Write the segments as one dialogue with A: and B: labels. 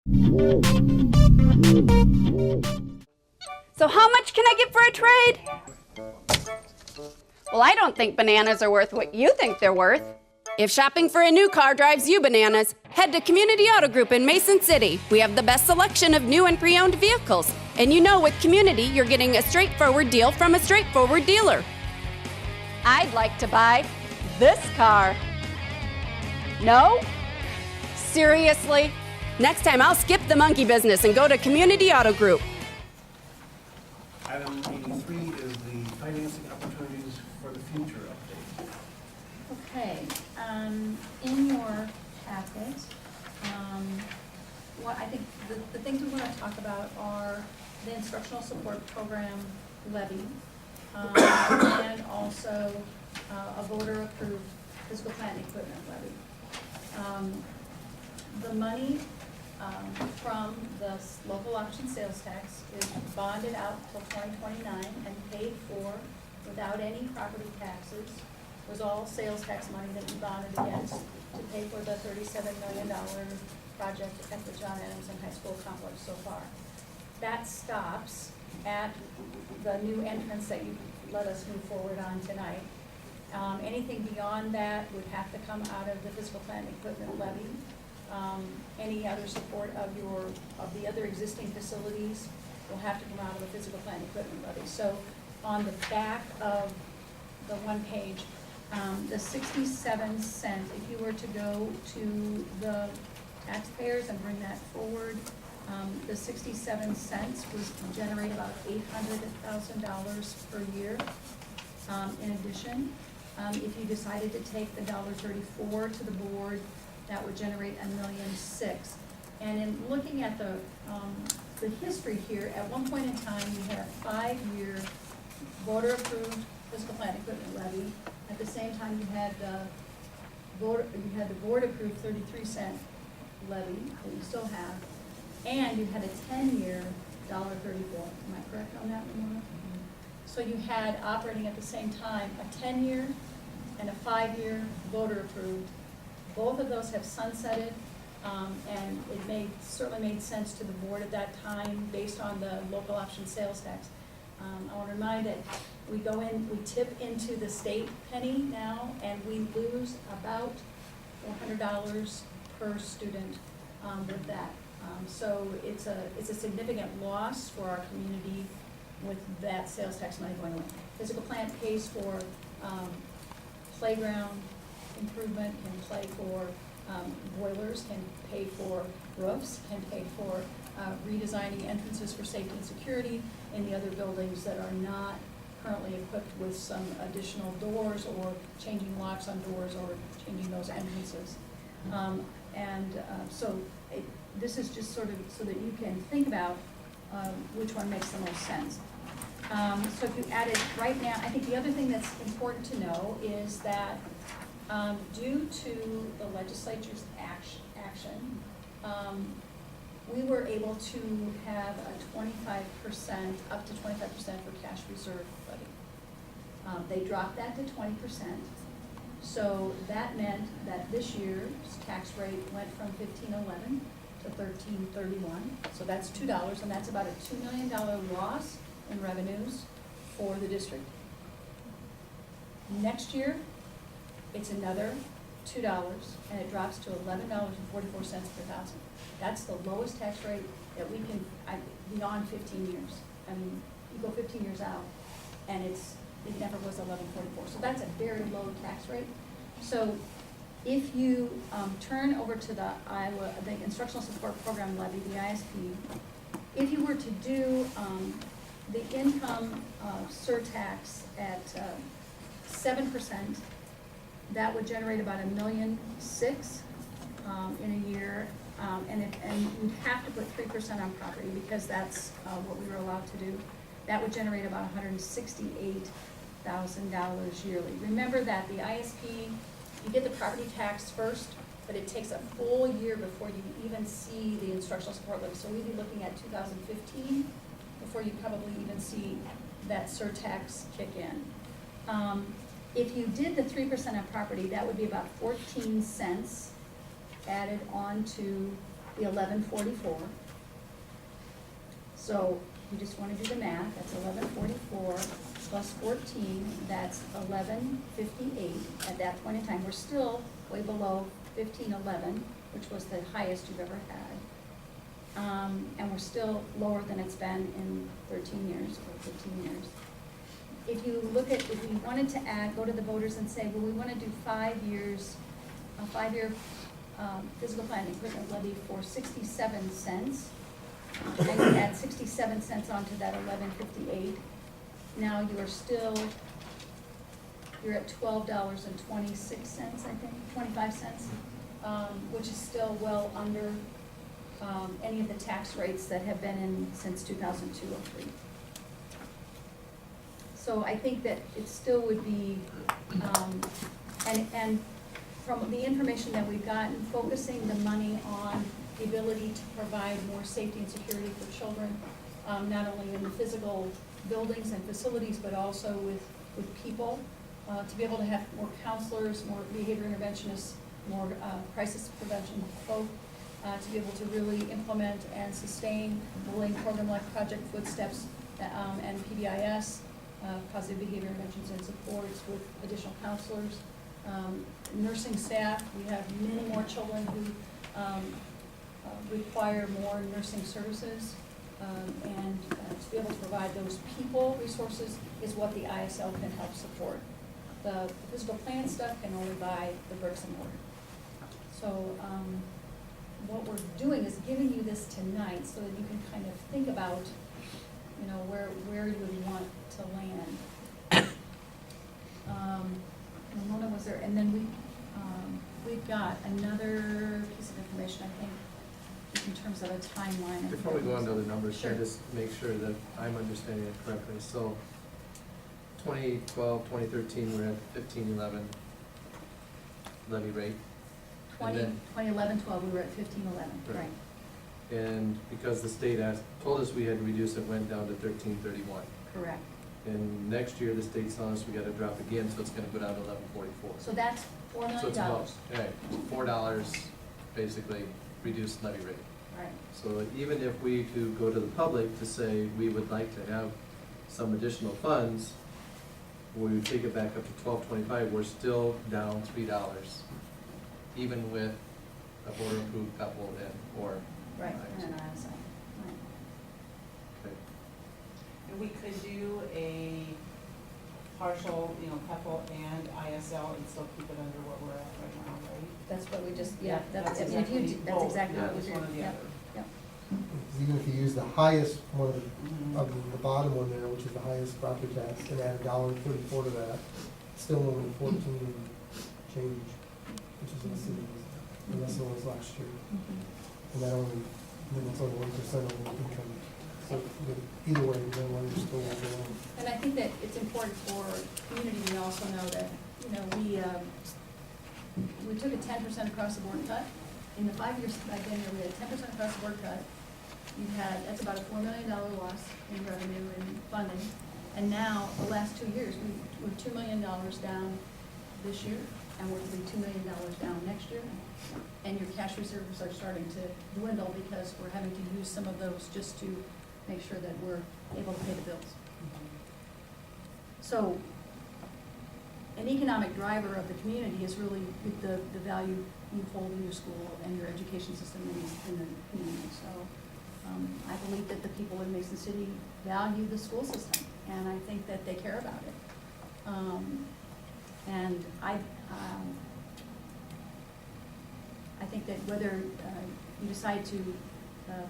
A: So how much can I get for a trade? Well, I don't think bananas are worth what you think they're worth. If shopping for a new car drives you bananas, head to Community Auto Group in Mason City. We have the best selection of new and pre-owned vehicles. And you know with Community, you're getting a straightforward deal from a straightforward dealer. I'd like to buy this car. No? Seriously? Next time I'll skip the monkey business and go to Community Auto Group.
B: Item 83 is the financing opportunities for the future update.
C: Okay, in your packet, what I think the things we want to talk about are the instructional support program levy, and also a voter-approved physical plant and equipment levy. The money from the local option sales tax is bonded out till 2029 and paid for without any property taxes. It was all sales tax money that we bonded against to pay for the $37 million project at the John Adamson High School complex so far. That stops at the new entrance that you let us move forward on tonight. Anything beyond that would have to come out of the physical plant and equipment levy. Any other support of the other existing facilities will have to come out of the physical plant and equipment levy. So on the back of the one page, the 67 cents, if you were to go to the taxpayers and bring that forward, the 67 cents was generate about $800,000 per year. In addition, if you decided to take the $1.34 to the board, that would generate $1.6 million. And in looking at the history here, at one point in time, you had a 5-year voter-approved physical plant equipment levy. At the same time, you had the board-approved 33-cent levy that you still have, and you had a 10-year $1.34. Am I correct on that one? So you had operating at the same time a 10-year and a 5-year voter-approved. Both of those have sunsetted, and it certainly made sense to the board at that time based on the local option sales tax. I want to remind that we tip into the state penny now, and we lose about $400 per student with that. So it's a significant loss for our community with that sales tax money going away. Physical plant pays for playground improvement, can pay for boilers, can pay for roofs, can pay for redesigning entrances for safety and security in the other buildings that are not currently equipped with some additional doors or changing locks on doors or changing those entrances. So this is just sort of so that you can think about which one makes the most sense. So if you added right now, I think the other thing that's important to know is that due to the legislature's action, we were able to have a 25%, up to 25% for cash reserve levy. They dropped that to 20%. So that meant that this year's tax rate went from $15.11 to $13.31. So that's $2, and that's about a $2 million loss in revenues for the district. Next year, it's another $2, and it drops to $11.44 per thousand. That's the lowest tax rate that we can, beyond 15 years. I mean, you go 15 years out, and it never was $11.44. So that's a very low tax rate. So if you turn over to the Instructional Support Program levy, the ISP, if you were to do the income surtax at 7%, that would generate about $1.6 million in a year, and you'd have to put 3% on property because that's what we were allowed to do. That would generate about $168,000 yearly. Remember that the ISP, you get the property tax first, but it takes a full year before you even see the instructional support levy. So we'd be looking at 2015 before you probably even see that surtax kick in. If you did the 3% on property, that would be about 14 cents added on to the 1144. So you just want to do the math, that's 1144 plus 14, that's 1158. At that point in time, we're still way below 1511, which was the highest you've ever had. And we're still lower than it's been in 13 years or 15 years. If you look at, if we wanted to add, go to the voters and say, well, we want to do 5 years, a 5-year physical plant equipment levy for 67 cents, and you add 67 cents onto that 1158, now you are still, you're at $12.26, I think, 25 cents, which is still well under any of the tax rates that have been in since 2002 or 3. So I think that it still would be, and from the information that we've gotten, focusing the money on the ability to provide more safety and security for children, not only in the physical buildings and facilities, but also with people, to be able to have more counselors, more behavior interventionists, more crisis prevention folk, to be able to really implement and sustain bullying program like Project Footsteps and PBIS, positive behavior interventions and supports with additional counselors. Nursing staff, we have many more children who require more nursing services, and to be able to provide those people resources is what the ISL can help support. The physical plant stuff can only buy the bricks and mortar. So what we're doing is giving you this tonight so that you can kind of think about, you know, where you would want to land. Ramona was there, and then we've got another piece of information, I think, in terms of a timeline.
B: Before we go on to the numbers,
C: Sure.
B: can I just make sure that I'm understanding it correctly? So 2012, 2013, we're at 1511 levy rate. And then-
C: 2011, 12, we were at 1511,
B: Right.
C: right,
B: And because the state told us we had to reduce it, went down to 1331.
C: correct.
B: And next year, the state's telling us we gotta drop again, so it's gonna go down to 1144.
C: So that's $4 million.
B: So it's about, right, $4 basically reduced levy rate.
C: Right,
B: So even if we to go to the public to say we would like to have some additional funds, we would take it back up to 1225, we're still down $3, even with a voter approved couple and, or.
C: right,
B: ISL.
C: and ISI, right.
B: Okay.
D: And we could do a partial, couple and ISL and still keep it under what we're at right now, right?
C: That's what we just,
D: Yeah,
C: that's
D: that's
C: if you
D: exactly
C: that's
D: both.
C: exactly
B: Yeah,
C: what we
D: it's
C: do.
D: one or the
C: Yep,
D: other.
C: yep.
E: Even if you use the highest one
D: Mhm.
E: of the bottom one there, which is the highest property tax, and add $1.34 to that, it's still only 14 and change, which is in the city, and that's what it was last year. And that only, then it's only 1% of the income. So either way, you're still below.
C: And I think that it's important for community to also know that, we took a 10% across the board cut. In the 5 years that I've been here, we had a 10% across the board cut. That's about a $4 million loss in revenue and funding. And now, the last 2 years, we're $2 million down this year, and we're gonna be $2 million down next year. And your cash reserves are starting to dwindle because we're having to use some of those just to make sure that we're able to pay the bills. So, an economic driver of the community is really the value you hold in your school and your education system in the community. So, I believe that the people in Mason City value the school system, and I think that they care about it. And I think that whether you decide to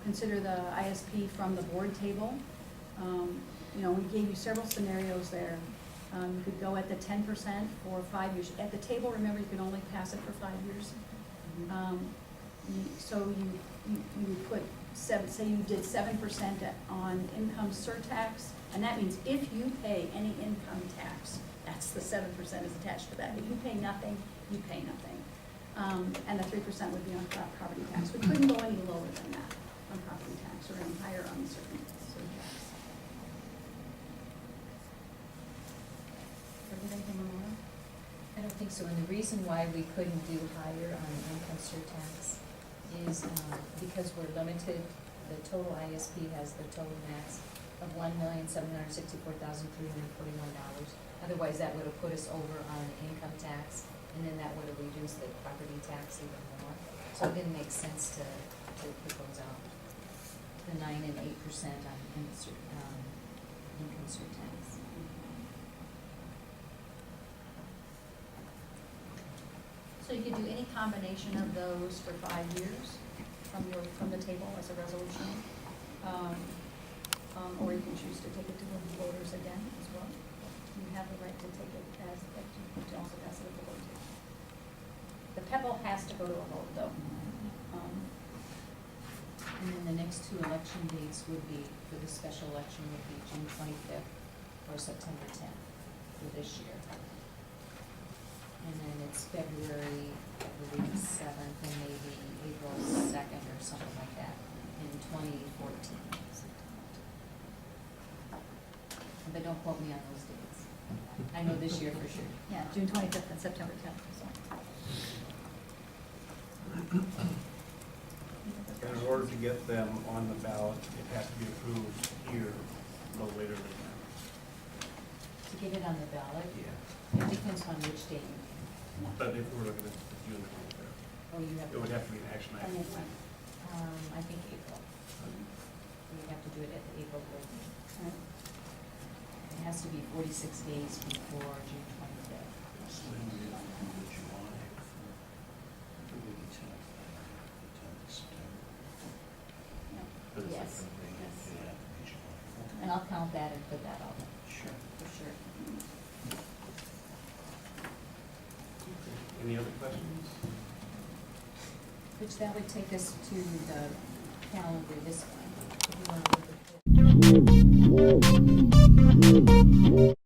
C: consider the ISP from the board table, we gave you several scenarios there. You could go at the 10% for 5 years. At the table, remember, you can only pass it for 5 years. So you put say you did 7% on income surtax, and that means if you pay any income tax, that's the 7% is attached to that. If you pay nothing, you pay nothing. And the 3% would be on property tax. We couldn't go any lower than that on property tax, or any higher on certain surtax. Anything more?
F: I don't think so, and the reason why we couldn't do higher on the income surtax is, because we're limited, the total ISP has the total max of $1,764,341. Otherwise, that would have put us over on income tax, and then that would have reduced the property tax even more. So it didn't make sense to put those out. The 9% and 8% on income tax.
C: So you could do any combination of those for 5 years from the table as a resolution. Or you can choose to take it to the voters again as well. You have the right to take it as, to also pass it at the vote. The PEPAL has to go to a vote though.
F: And then the next two election dates would be, for the special election, would be June 25th or September 10th for this year. And then it's February, I believe, 7th and maybe April 2nd or something like that in 2014. But don't quote me on those dates. I know this year for sure.
C: Yeah, June 25th and September 10th, so.
G: And in order to get them on the ballot, it has to be approved here no later than that.
F: To get it on the ballot,
G: Yeah.
F: it depends on which date.
G: But if we're looking at June 25th,
F: Oh, you have.
G: it would have to be an action item.
F: I think April. We have to do it at the April board meeting. It has to be 46 days before June 25th.
G: For the
F: Yes.
G: second.
F: And I'll count that and put that out
G: Sure.
F: for sure.
G: Any other questions?
F: Which that would take us to the calendar this one. If you want to look at